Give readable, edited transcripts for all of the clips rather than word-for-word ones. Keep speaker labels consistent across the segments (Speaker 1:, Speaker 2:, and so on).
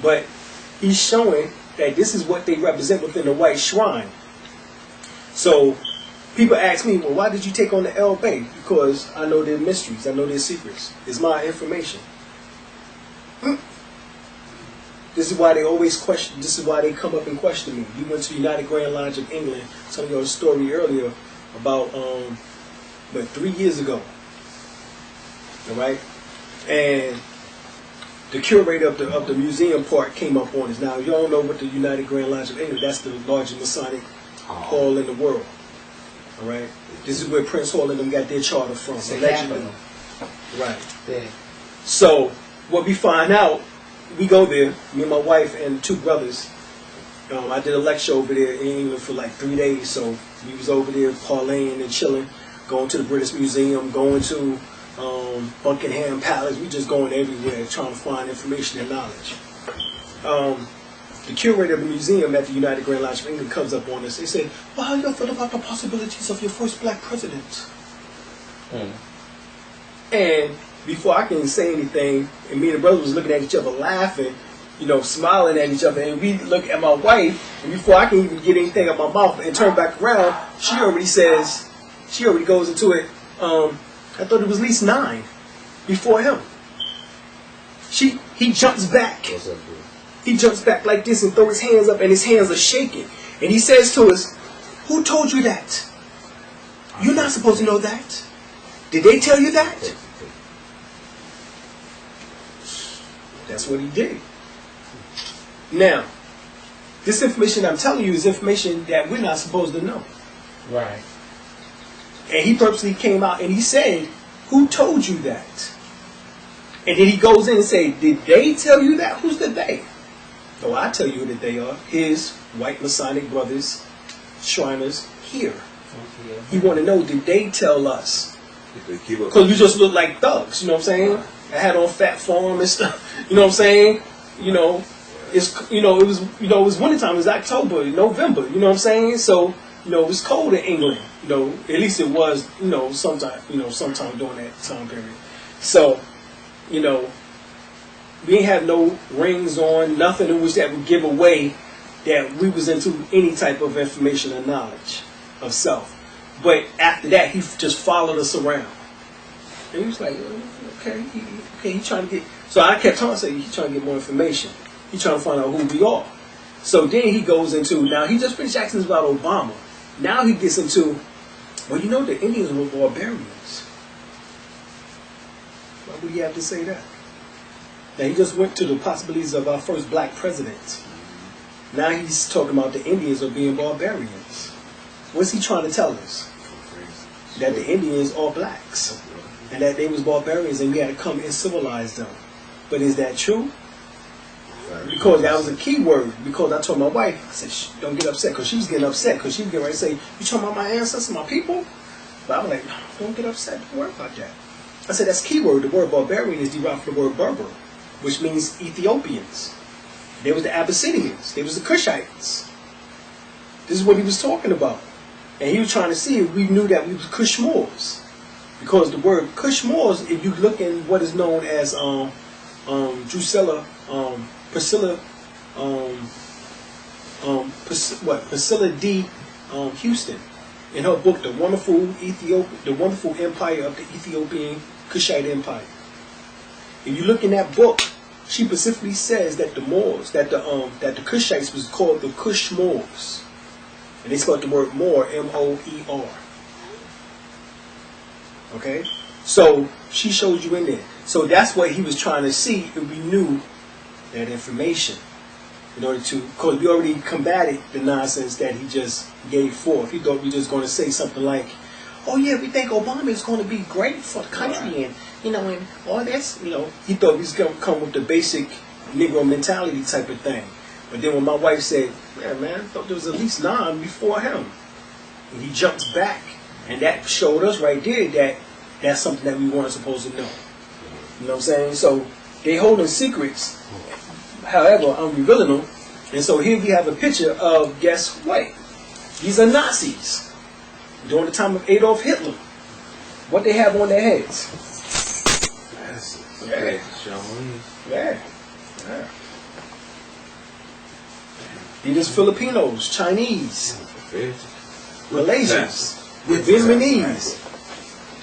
Speaker 1: But he's showing that this is what they represent within the white shrine. So people ask me, well, why did you take on the El-Bey? Because I know their mysteries, I know their secrets. It's my information. This is why they always question, this is why they come up and question me. We went to the United Grand Lodge of England, telling you a story earlier about, 3 years ago. All right? And the curator of the museum part came up on us. Now, you all know what the United Grand Lodge of England, that's the largest Masonic hall in the world. All right? This is where Prince Hall and them got their charter from. Allegedly. Right.
Speaker 2: Yeah.
Speaker 1: So, what we find out, we go there, me and my wife and 2 brothers. I did a lecture over there in England for like 3 days, so we was over there parlaying and chilling, going to the British Museum, going to Buckingham Palace. We just going everywhere trying to find information and knowledge. The curator of the museum at the United Grand Lodge of England comes up on us. They said, well, how you thought about the possibilities of your first black president? And before I can say anything, and me and the brother was looking at each other laughing, smiling at each other, and we look at my wife, and before I can even get anything out my mouth and turn back around, she already goes into it, I thought it was at least 9 before him. He jumps back. He jumps back like this and throws his hands up, and his hands are shaking. And he says to us, who told you that? You're not supposed to know that. Did they tell you that? That's what he did. Now, this information I'm telling you is information that we're not supposed to know.
Speaker 2: Right.
Speaker 1: And he purposely came out and he said, who told you that? And then he goes in and say, did they tell you that? Who's the they? Oh, I tell you that they are his white Masonic brothers, Shriners here. He want to know, did they tell us? Because we just look like thugs, you know what I'm saying? I had on fat form and stuff, you know what I'm saying? It was wintertime, it was October, November, you know what I'm saying? So, it was cold in England, at least it was, sometime during that time period. So, we ain't have no rings on, nothing in which that would give away that we was into any type of information or knowledge of self. But after that, he just followed us around. And he was like, okay, he trying to get... So I kept telling him, he's trying to get more information. He's trying to find out who we are. So then he goes into... Now, he just finished asking us about Obama. Now he gets into... Well, the Indians were barbarians. Why would he have to say that? Now, he just went to the possibilities of our first black president. Now he's talking about the Indians are being barbarians. What's he trying to tell us? That the Indians are blacks. And that they was barbarians and we had to come and civilize them. But is that true? Because that was a key word. Because I told my wife, I said, don't get upset. Because she was getting upset. Because she was getting ready to say, you talking about my ancestors, my people? But I was like, no, don't get upset. Don't worry about that. I said, that's key word. The word barbarian is derived from the word Berber, which means Ethiopians. They was the Abyssinians. They was the Cushites. This is what he was talking about. And he was trying to see if we knew that we was Kush Moors. Because the word Kush Moors, if you look in what is known as Priscilla D. Houston, in her book, The Wonderful Empire of the Ethiopian Kushite Empire. If you look in that book, she specifically says that the Moors, that the Kushites was called the Kush Moors. And they spelled the word Moor, M-O-E-R. Okay? So, she shows you in there. So that's what he was trying to see if we knew that information. In order to, because we already combated the nonsense that he just gave forth. He thought we were just going to say something like, oh yeah, we think Obama is going to be great for the country and, and all this, He thought he was going to come with the basic Negro mentality type of thing. But then when my wife said, yeah, man, I thought there was at least 9 before him. And he jumps back. And that showed us right there that that's something that we weren't supposed to know. You know what I'm saying? So they holding secrets. However, I'm revealing them. And so here we have a picture of, guess what? These are Nazis. During the time of Adolf Hitler. What they have on their heads.
Speaker 2: Yeah.
Speaker 1: Yeah. These is Filipinos, Chinese,
Speaker 2: Fish.
Speaker 1: Malaysians, Vietnamese.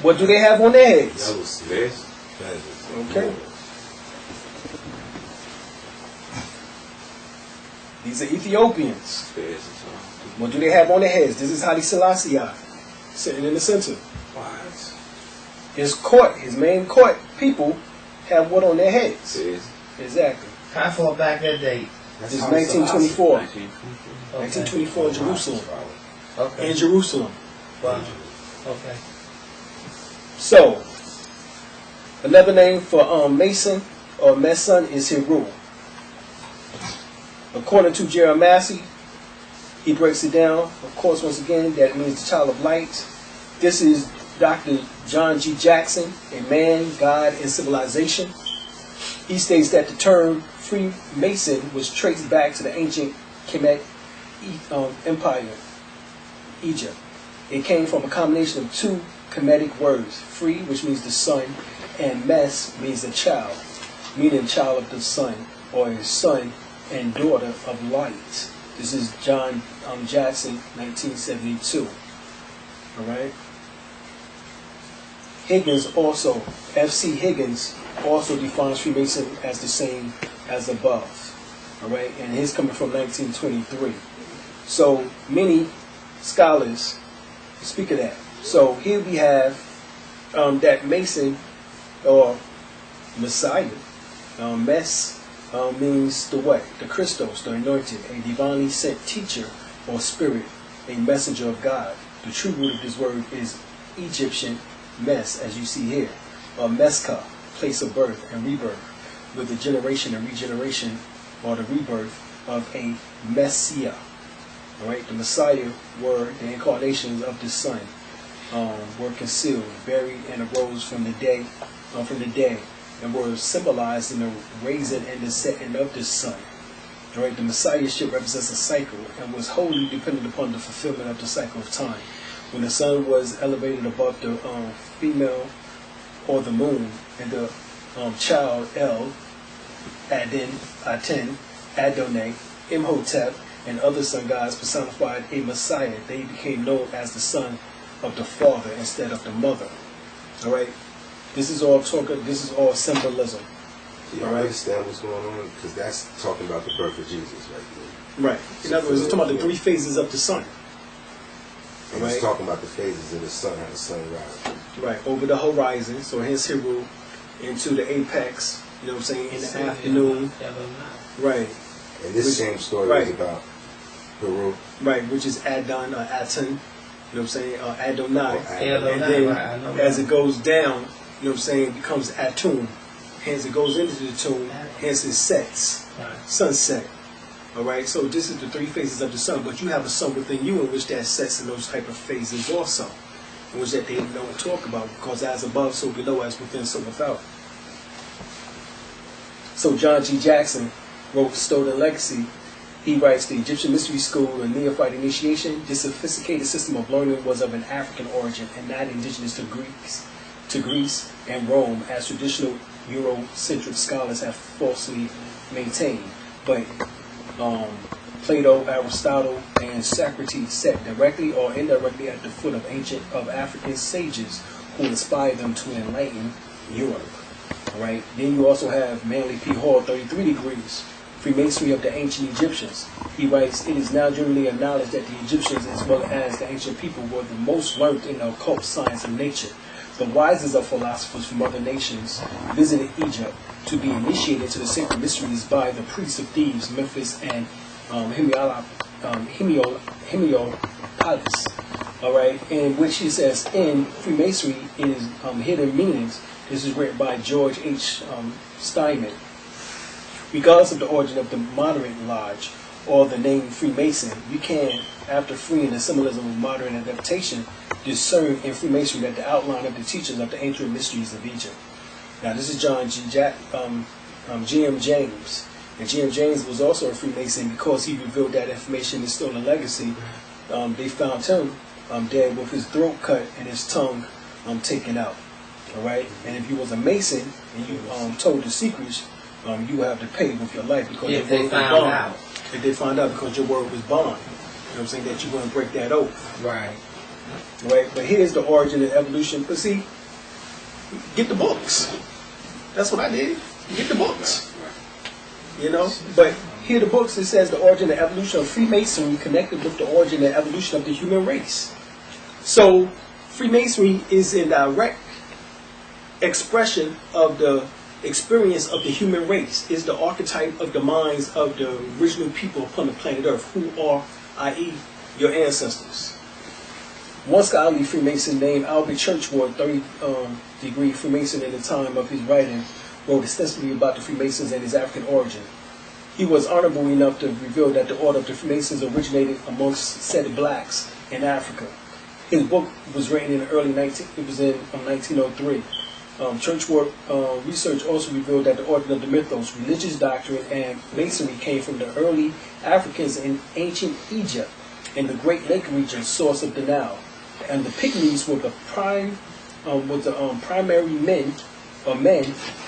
Speaker 1: What do they have on their heads?
Speaker 2: Fish.
Speaker 1: Okay. These are Ethiopians.
Speaker 2: Fish.
Speaker 1: What do they have on their heads? This is Haile Selassie sitting in the center.
Speaker 2: What?
Speaker 1: His main court people have what on their heads?
Speaker 2: Fish.
Speaker 1: Exactly.
Speaker 3: How far back that date?
Speaker 1: This is 1924.
Speaker 2: 1924.
Speaker 1: 1924 in Jerusalem.
Speaker 3: Okay.
Speaker 1: In Jerusalem.
Speaker 3: Wow. Okay.
Speaker 1: So, another name for Mason or Mason is Heru. According to Jeremiah, he breaks it down. Of course, once again, that means the child of light. This is Dr. John G. Jackson, a man, God, and civilization. He states that the term Freemason was traced back to the ancient Kemet Empire, Egypt. It came from a combination of two Kemetic words, free, which means the sun, and mes means a child, meaning child of the sun, or a son and daughter of light. This is John Jackson, 1972. All right. Higgins also, F.C. Higgins also defines Freemason as the same as above. All right, and his coming from 1923. So many scholars speak of that. So here we have that Mason or Messiah, Mess means the what? The Christos, the anointed, a divinely sent teacher or spirit, a messenger of God. The true root of this word is Egyptian Mes, as you see here, or Meska, place of birth and rebirth, with the generation and regeneration, or the rebirth of a Messiah. All right, the Messiah were the incarnations of the Son, were concealed, buried, and arose from the dead, and were symbolized in the raising and the setting of the sun. All right, the Messiahship represents a cycle and was wholly dependent upon the fulfillment of the cycle of time. When the sun was elevated above the female or the moon, and the child El, Aten, Adonai, Imhotep, and other sun gods personified a Messiah, they became known as the son of the father instead of the mother. All right, this is all symbolism.
Speaker 4: Yeah, I understand what's going on because that's talking about the birth of Jesus, right?
Speaker 1: Right. In other words, it's talking about the three phases of the sun.
Speaker 4: And it's talking about the phases of the sun, how the sun rises.
Speaker 1: Right, over the horizon, so hence Heru, into the apex, you know what I'm saying, in the afternoon. Right.
Speaker 4: And this same story is about Heru.
Speaker 1: Right, which is Adon or Aten, you know what I'm saying, Adonai.
Speaker 3: And
Speaker 1: then as it goes down, you know what I'm saying, it becomes Atum. Hence it goes into the tomb, hence it sets, sunset. Alright, so this is the three phases of the sun, but you have a sun within you in which that sets in those type of phases also, in which that they don't talk about, because as above, so below, as within, so without. So John G. Jackson wrote Stolen Legacy. He writes, the Egyptian Mystery School and Neophyte Initiation, this sophisticated system of learning was of an African origin and not indigenous to Greece and Rome, as traditional Eurocentric scholars have falsely maintained. But Plato, Aristotle, and Socrates sat directly or indirectly at the foot of African sages who inspired them to enlighten Europe. All right. Then you also have Manly P. Hall, 33 Degrees, Freemasonry of the Ancient Egyptians. He writes, it is now generally acknowledged that the Egyptians, as well as the ancient people, were the most learned in the occult science of nature. The wisest of philosophers from other nations visited Egypt to be initiated into the sacred mysteries by the priests of Thebes, Memphis, and Heliopolis. All right, in which he says, in Freemasonry is hidden meanings. This is written by George H. Steinman. Regardless of the origin of the modern lodge or the name Freemason, you can, after freeing the symbolism of modern adaptation, discern in Freemasonry that the outline of the teachings of the ancient mysteries of Egypt. Now, this is G.M. James. And G.M. James was also a Freemason because he revealed that information in Stolen Legacy. They found him dead with his throat cut and his tongue taken out. All right? And if you was a Mason and you told the secrets, you have to pay with your life because
Speaker 3: if they found out.
Speaker 1: And they found out because your word was bond. You know what I'm saying? That you wouldn't break that oath.
Speaker 3: Right.
Speaker 1: Right? But here's the origin and evolution. But see, get the books. That's what I did. Get the books. You know? But here the books, it says the origin and evolution of Freemasonry connected with the origin and evolution of the human race. So Freemasonry is a direct expression of the experience of the human race, is the archetype of the minds of the original people upon the planet Earth, who are, i.e., your ancestors. One scholarly Freemason named Albert Churchward, 30-degree Freemason at the time of his writing, wrote extensively about the Freemasons and his African origin. He was honorable enough to reveal that the order of the Freemasons originated amongst said blacks in Africa. His book was written in the early 1903. Churchward research also revealed that the origin of the mythos, religious doctrine, and masonry came from the early Africans in ancient Egypt and the Great Lake region, source of the Nile. And the Pygmies were the primary men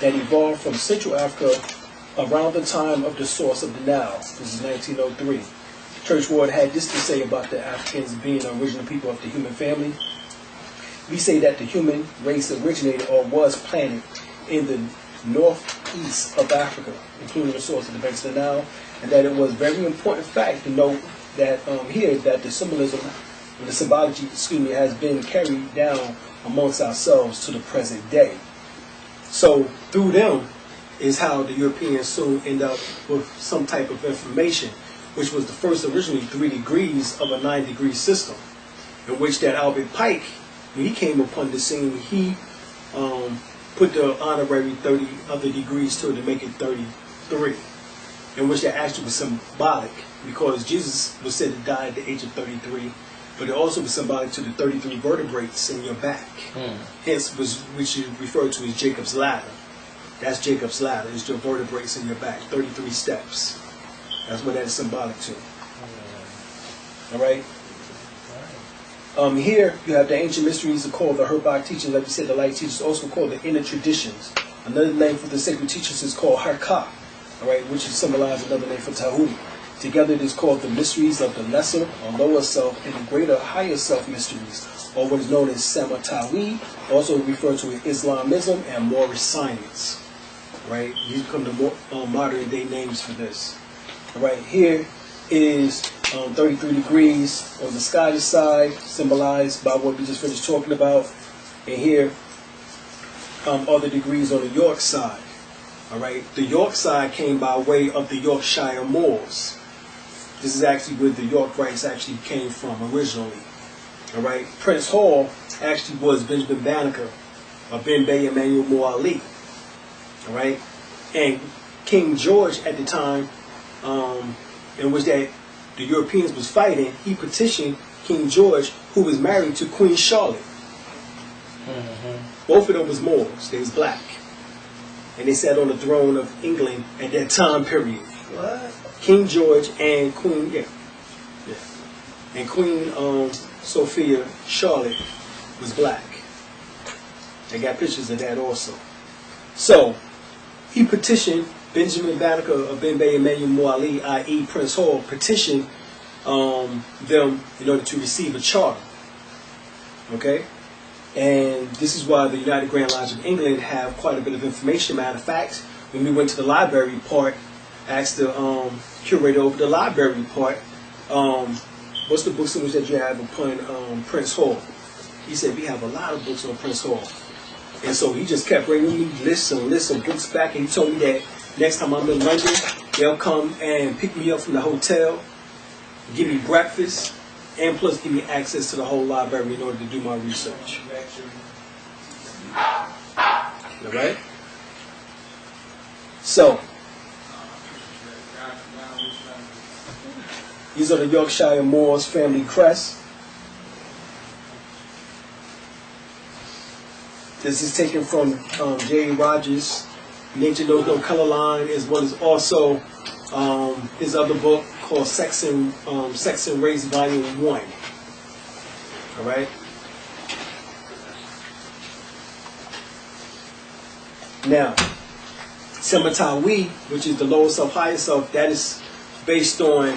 Speaker 1: that evolved from Central Africa around the time of the source of the Nile. This is 1903. Churchward had this to say about the Africans being the original people of the human family. We say that the human race originated or was planted in the northeast of Africa, including the source of the banks of the Nile, and that it was a very important fact to note that here that the symbolism, the symbology, has been carried down amongst ourselves to the present day. So through them is how the Europeans soon end up with some type of information, which was the first originally 3 degrees of a 9-degree system, in which that Albert Pike, when he came upon the scene, he put the honorary 30 other degrees to it to make it 33, in which that actually was symbolic, because Jesus was said to die at the age of 33, but it also was symbolic to the 33 vertebrae in your back. Hence, which is referred to as Jacob's ladder. That's Jacob's ladder. It's your vertebrae in your back. 33 steps. That's what that is symbolic to. All right. Here you have the ancient mysteries called the Herbach teachings. Like we said, the light teachers also called the inner traditions. Another name for the sacred teachers is called Harka, all right, which is symbolized another name for Tahuti. Together it is called the mysteries of the lesser or lower self and the greater higher self mysteries, or what is known as Samatawi, also referred to as Islamism and Moorish science. Right? These become the more modern day names for this. All right, here is 33 degrees on the Scottish side, symbolized by what we just finished talking about. And here are the degrees on the York side. All right, the York side came by way of the Yorkshire Moors. This is actually where the York rights actually came from originally. All right, Prince Hall actually was Benjamin Banneker of El-Bey Emmanuel Moor Ali. All right, and King George at the time, in which that the Europeans was fighting, he petitioned King George, who was married to Queen Charlotte. Both of them was Moors. They was black, and they sat on the throne of England at that time period.
Speaker 3: What?
Speaker 1: King George and Queen, and Queen Sophia Charlotte was black. They got pictures of that also. So he petitioned Benjamin Banneker of El-Bey Emmanuel Moor Ali, i.e. Prince Hall, petitioned them in order to receive a charter. Okay? And this is why the United Grand Lodge of England have quite a bit of information. Matter of fact, when we went to the library part, asked the curator over the library part, what's the books in which that you have upon Prince Hall? He said, we have a lot of books on Prince Hall. And so he just kept bringing me lists and lists of books back, and he told me that next time I'm in London, they'll come and pick me up from the hotel, give me breakfast, and plus give me access to the whole library in order to do my research. All right? So, these are the Yorkshire Moors family crests. This is taken from J. Rogers' Nature Knows No Color Line, as well as also his other book called Sex and Race Volume 1. All right? Now, Samatawi, which is the lower self, higher self, that is based on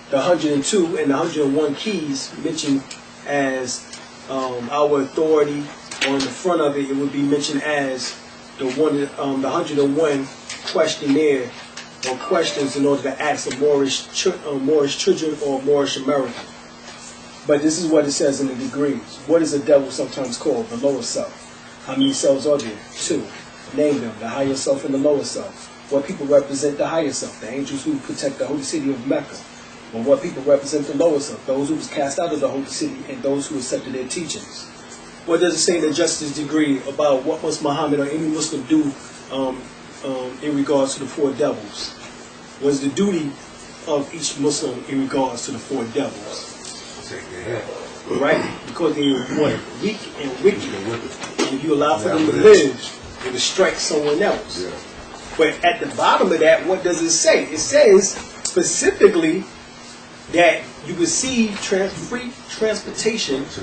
Speaker 1: the 102 and the 101 keys mentioned as our authority. On the front of it, it would be mentioned as the 101 questionnaire or questions in order to ask a Moorish children or Moorish American. But this is what it says in the degrees. What is the devil sometimes called? The lower self. How many selves are there? 2. Name them. The higher self and the lower self. What people represent the higher self? The angels who protect the holy city of Mecca. Well, what people represent the lower self? Those who was cast out of the holy city and those who accepted their teachings. What does it say in the justice degree about what must Muhammad or any Muslim do in regards to the 4 devils? What is the duty of each Muslim in regards to the 4 devils? Right? Because they were weak and wicked. And if you allow for them to live, it will strike someone else.
Speaker 4: Yeah.
Speaker 1: But at the bottom of that, what does it say? It says specifically that you receive free transportation to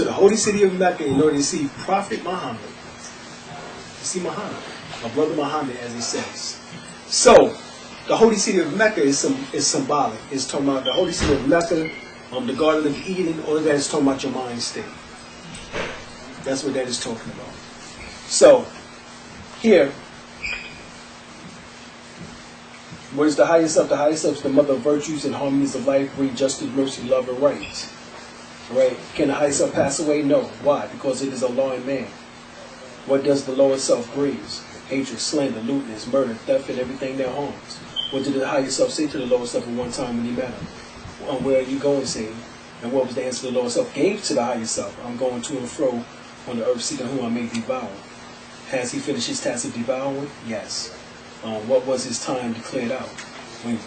Speaker 1: the holy city of Mecca in order to see Prophet Muhammad. To see Muhammad, my brother Muhammad, as he says. So, the holy city of Mecca is symbolic. It's talking about the holy city of Mecca, the Garden of Eden, all of that is talking about your mind state. That's what that is talking about. So, here, what is the highest self? The highest self is the mother of virtues and harmonies of life, breed justice, mercy, love, and right. Right? Can the higher self pass away? No. Why? Because it is Allah in man. What does the lower self breed? Hatred, slander, lewdness, murder, theft, and everything that harms. What did the higher self say to the lower self at one time when he met him? Where are you going, Satan? And what was the answer the lower self gave to the higher self? I'm going to and fro on the earth seeking whom I may devour. Has he finished his task of devouring? Yes. What was his time declared out? When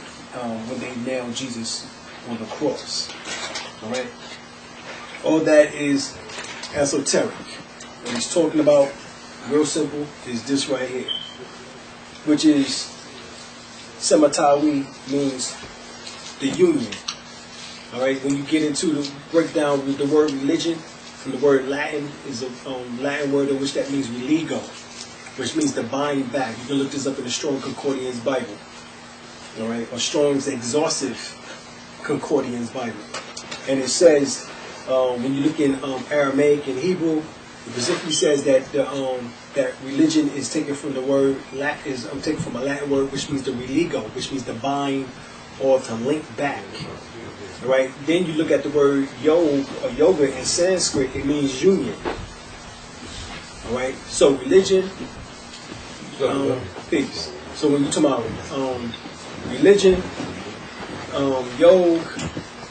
Speaker 1: they nailed Jesus on the cross. Alright? All that is esoteric. What he's talking about, real simple, is this right here. Which is, Sematawi means the union. Alright, when you get into the breakdown with the word religion, from the word Latin, is a Latin word in which that means religo, which means the buying back. You can look this up in the Strong Concordion's Bible. Alright, or Strong's Exhaustive Concordion's Bible. And it says, when you look in Aramaic and Hebrew, it specifically says that that religion is taken from the word taken from a Latin word which means the religo, which means the bind or to link back. Right? Then you look at the word yoga in Sanskrit, it means union. Alright? So religion, peace. So when you talk about religion, yoga,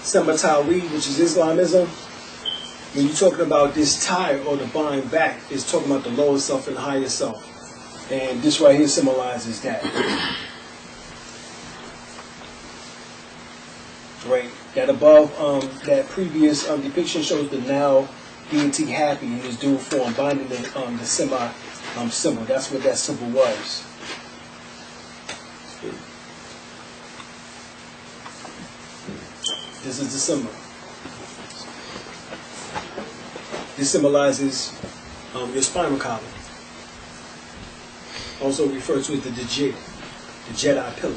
Speaker 1: Sematawi, which is Islamism, when you're talking about this tie or the bind back, it's talking about the lower self and the higher self. And this right here symbolizes that. Right? That above, that previous depiction shows the now deity happy in his dual form, binding the semi symbol. That's what that symbol was. This is the symbol. This symbolizes your spinal column. Also referred to as the Jedi pillar.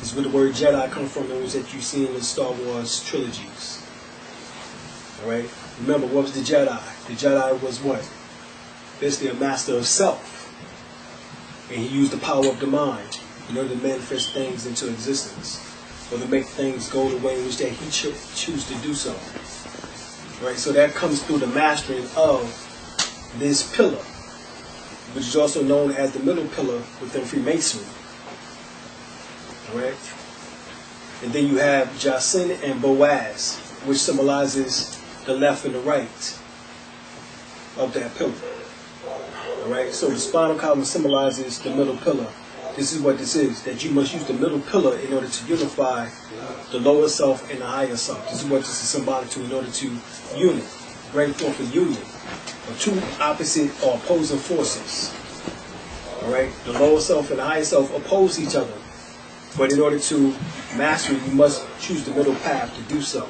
Speaker 1: This is where the word Jedi comes from, those that you see in the Star Wars trilogies. Alright? Remember, what was the Jedi? The Jedi was what? Basically a master of self. And he used the power of the mind in order to manifest things into existence, or to make things go the way in which that he choose to do so. Right? So that comes through the mastering of this pillar, which is also known as the middle pillar within Freemasonry. Right? And then you have Jacin and Boaz, which symbolizes the left and the right of that pillar. Alright? So the spinal column symbolizes the middle pillar. This is what this is, that you must use the middle pillar in order to unify the lower self and the higher self. This is what this is symbolic to, in order to unite, bring forth a union of two opposite or opposing forces. Alright? The lower self and the higher self oppose each other. But in order to master it, you must choose the middle path to do so,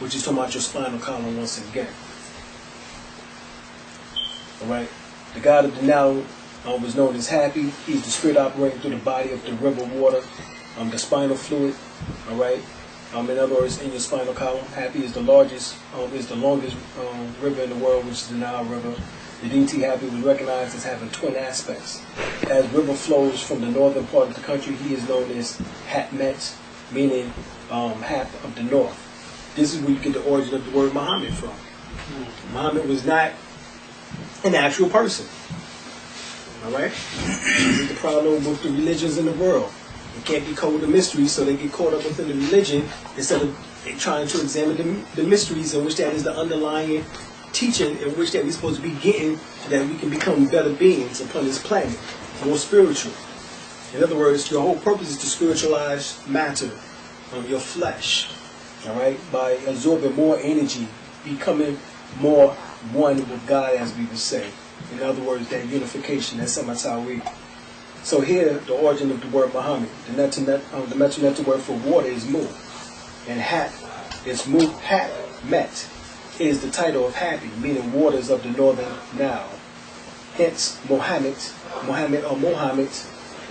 Speaker 1: which is talking about your spinal column once again. Alright? The God of the now was known as happy. He's the spirit operating through the body of the river water, the spinal fluid. All right. In other words, in your spinal column, happy is the longest river in the world, which is the Nile River. The deity Happy was recognized as having twin aspects. As river flows from the northern part of the country, he is known as Hatmet, meaning Hap of the north. This is where you get the origin of the word Muhammad from. Muhammad was not an actual person. All right? This is the problem with the religions in the world. It can't be coded a mystery, so they get caught up within the religion instead of trying to examine the mysteries in which that is the underlying teaching in which that we're supposed to be getting so that we can become better beings upon this planet, more spiritual. In other words, your whole purpose is to spiritualize matter, your flesh, all right, by absorbing more energy, becoming more one with God, as we would say. In other words, that unification, that Samatawi. So here, the origin of the word Muhammad, the Metu word for water is Mu, and Hat is Mu, Hat, Met, is the title of happy, meaning waters of the northern Nile. Hence, Mohammed,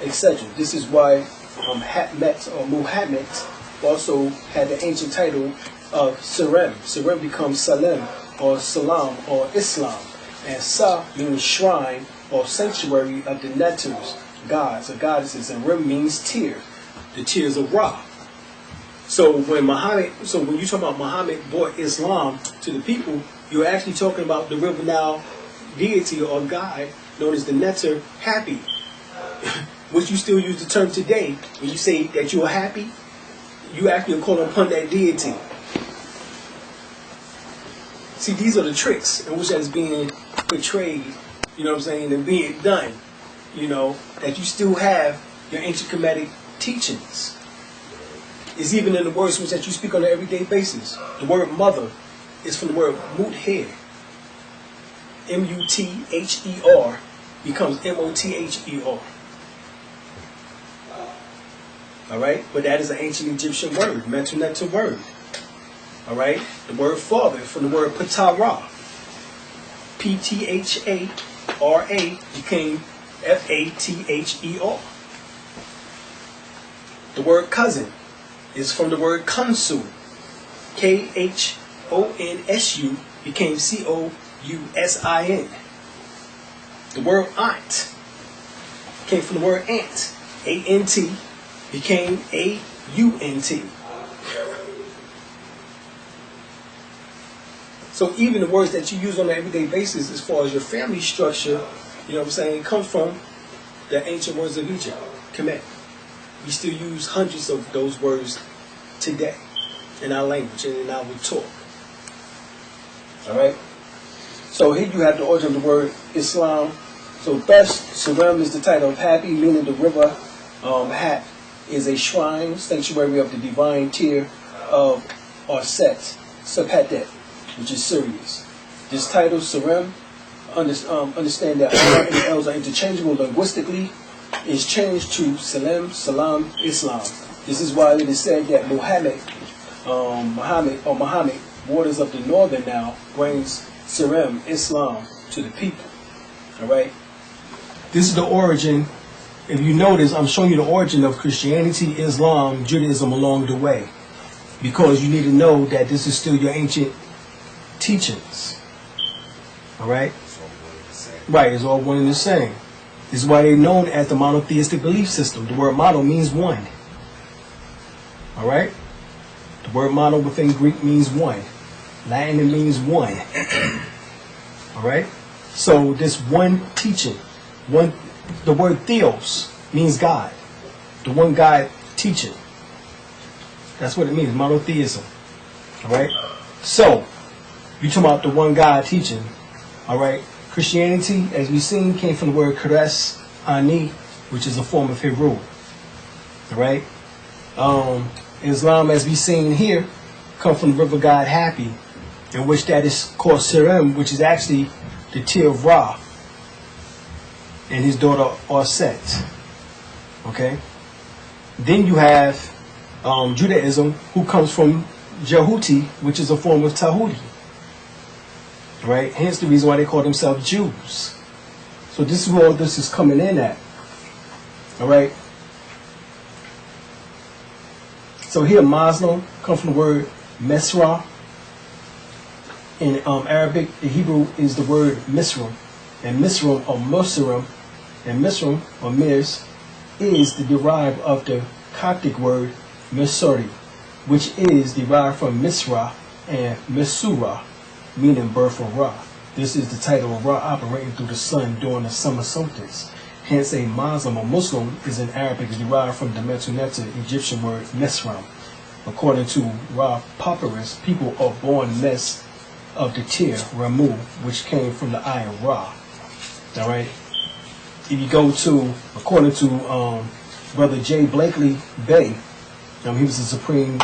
Speaker 1: etc. This is why Hatmet or Muhammad also had the ancient title of Serem. Serem becomes Salem or Salam or Islam. And Sa means shrine or sanctuary of the Netus, gods or goddesses, and Rem means tear, the tears of Ra. So when you talk about Muhammad brought Islam to the people, you're actually talking about the River Nile deity or god known as the Neter Happy, which you still use the term today. When you say that you are happy, you actually are calling upon that deity. See, these are the tricks in which that is being portrayed, you know what I'm saying, and being done, that you still have your ancient Kemetic teachings. It's even in the words which that you speak on an everyday basis. The word mother is from the word muther. M-U-T-H-E-R becomes M-O-T-H-E-R. All right? But that is an ancient Egyptian word, Metunetu word. All right? The word father from the word patara. P-T-H-A-R-A became F-A-T-H-E-R. The word cousin is from the word Kansu. K-H-O-N-S-U became C-O-U-S-I-N. The word aunt came from the word ant. A-N-T became A-U-N-T. So even the words that you use on an everyday basis as far as your family structure, comes from the ancient words of Egypt, Kemet. We still use hundreds of those words today in our language and in our talk. All right? So here you have the origin of the word Islam. So thus, Surem is the title of happy, meaning the river Hat is a shrine, sanctuary of the divine tier of Arset, Sepetet, which is Sirius. This title, Surem, understand that R and L's are interchangeable linguistically, is changed to Salam, Salam, Islam. This is why it is said that Muhammad, waters of the northern Nile, brings Surem, Islam, to the people. All right? This is the origin. If you notice, I'm showing you the origin of Christianity, Islam, Judaism along the way. Because you need to know that this is still your ancient teachings. All right? Right, it's all one and the same. This is why they're known as the monotheistic belief system. The word mono means one. All right? The word mono within Greek means one. Latin, it means one. All right? So this one teaching, the word theos means God. The one God teaching. That's what it means, monotheism. All right? So, you talking about the one God teaching. All right? Christianity, as we've seen, came from the word Keres Ani, which is a form of Hebrew. All right? Islam, as we've seen here, come from the river god Happy, in which that is called Serem, which is actually the tear of Ra, and his daughter Arset. Okay? Then you have Judaism, who comes from Jehuti, which is a form of Tahuti. Right? Hence the reason why they call themselves Jews. So So this is where all this is coming in at. All right. So here, Muslim comes from the word Mesra. In Arabic, the Hebrew is the word Misrum. And Misrum or Musirum, and Misrum or Mirs is the derived of the Coptic word Misori, which is derived from Misra and Misura, meaning birth of Ra. This is the title of Ra operating through the sun during the summer solstice. Hence, a Muslim or Muslim is in Arabic derived from the Metu Neter Egyptian word Mesram. According to Ra Papyrus, people are born Mes of the tear, Ramu, which came from the eye of Ra. All right. If you go to, according to Brother J. Blakely Bey, he was the supreme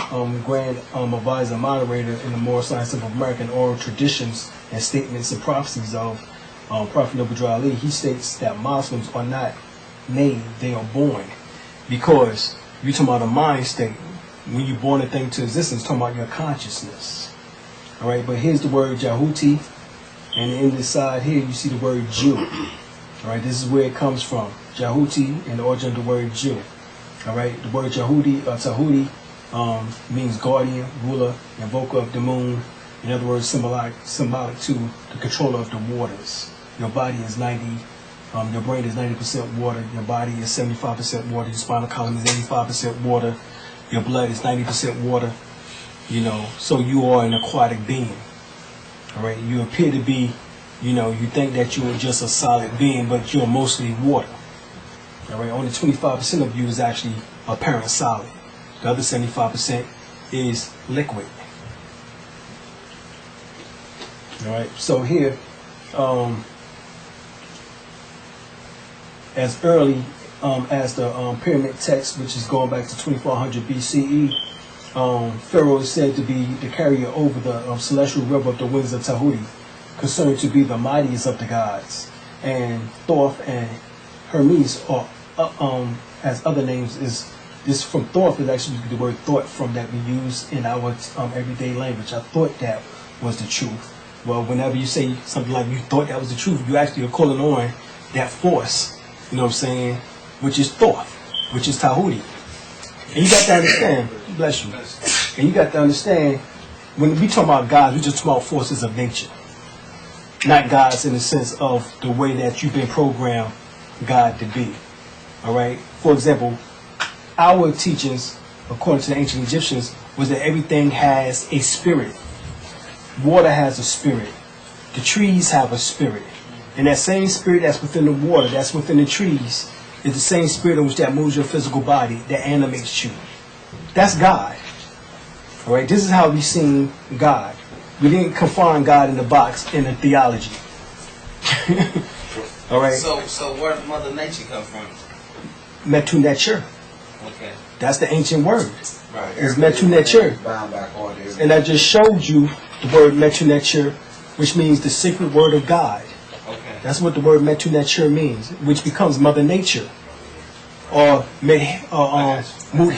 Speaker 1: grand advisor, moderator in the Moral Science of American oral traditions and statements and prophecies of Prophet Noble Ali. He states that Muslims are not made, they are born. Because you're talking about a mind state. When you're born a thing into existence, talking about your consciousness. All right, but here's the word Yahuti, and in this side here you see the word Jew. All right, this is where it comes from. Yahuti, and the origin of the word Jew. All right, the word Yahudi or Tahudi means guardian, ruler, invoker of the moon. In other words, symbolic to the controller of the waters. Your body is 90, your brain is 90% water. Your body is 75% water. Your spinal column is 85% water. Your blood is 90% water. You know, so you are an aquatic being. All right, you appear to be, you know, you think that you are just a solid being, but you're mostly water. All right, only 25% of you is actually apparent solid. The other 75% is liquid. All right, so here, as early as the pyramid text, which is going back to 2400 BCE, Pharaoh is said to be the carrier over the celestial river of the winds of Tahuti, considered to be the mightiest of the gods. And Thoth and Hermes, or as other names, is this from Thoth is actually the word thought from that we use in our everyday language. I thought that was the truth. Well, whenever you say something like you thought that was the truth, you actually are calling on that force, you know what I'm saying, which is Thoth, which is Tahuti. And you got to understand, bless you, and you got to understand, when we talk about gods, we just talk about forces of nature. Not gods in the sense of the way that you've been programmed God to be. All right? For example, our teachings, according to the ancient Egyptians, was that everything has a spirit. Water has a spirit. The trees have a spirit. And that same spirit that's within the water, that's within the trees, is the same spirit in which that moves your physical body, that animates you. That's God. All right? This is how we seen God. We didn't confine God in the box in the theology. All right?
Speaker 2: So where did Mother Nature come from?
Speaker 1: Metu Neter.
Speaker 2: Okay.
Speaker 1: That's the ancient word.
Speaker 2: Right.
Speaker 1: It's Metu Neter.
Speaker 5: Bound back on there.
Speaker 1: And I just showed you the word Metu Neter, which means the sacred word of God.
Speaker 2: Okay.
Speaker 1: That's what the word Metu Neter means, which becomes Mother Nature. Or Moor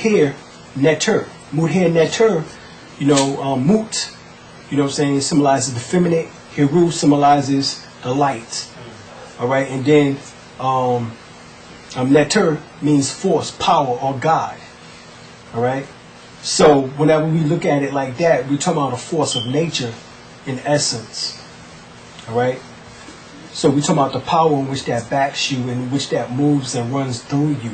Speaker 1: Neter. Moor Neter, you know, Mut, you know what I'm saying, symbolizes the feminine. Heru symbolizes the light. All right, and then Neter means force, power, or God. All right. So whenever we look at it like that, we're talking about a force of nature in essence. All right. So we're talking about the power in which that backs you and which that moves and runs through you.